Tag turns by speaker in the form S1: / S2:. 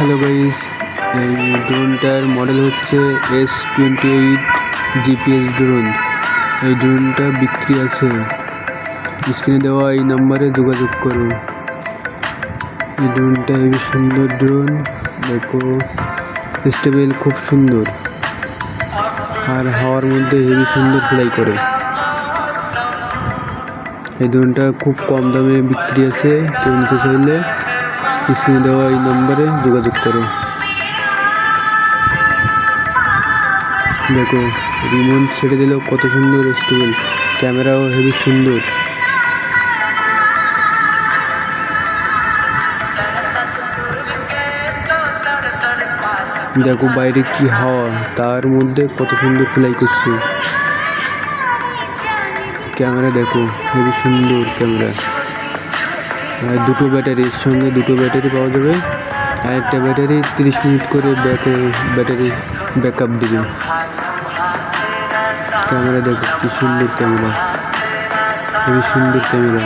S1: Hello guys, এই ড্রোনটার model হচ্ছে S28 GPS drone. এই ড্রোনটা বিক্রি আছে, স্ক্রিনে দেওয়া এই নাম্বারে যোগাযোগ করো। এই ড্রোনটা হেবি সুন্দর ড্রোন, দেখো স্টেবল খুব সুন্দর, আর হাওয়ার মধ্যে হেবি সুন্দর ফ্লাই করে। এই ড্রোনটা খুব কম দামে বিক্রি আছে, কেউ নিতে চাইলে স্ক্রিনে দেওয়া এই নাম্বারে যোগাযোগ করো। দেখো রিমোট ছেড়ে দিলেও কত সুন্দর স্টেবল, ক্যামেরাও হেবি সুন্দর। দেখো বাইরে কি হাওয়া, তার মধ্যে কত সুন্দর ফ্লাই করছে। ক্যামেরা দেখো হেবি সুন্দর ক্যামেরা। আর দুটো ব্যাটারির সঙ্গে দুটো ব্যাটারি পাওয়া যাবে, আর একটা ব্যাটারি 30 মিনিট করে ব্যাটারি ব্যাকআপ দেবে। ক্যামেরা দেখো কি সুন্দর ক্যামেরা, হেবি সুন্দর ক্যামেরা।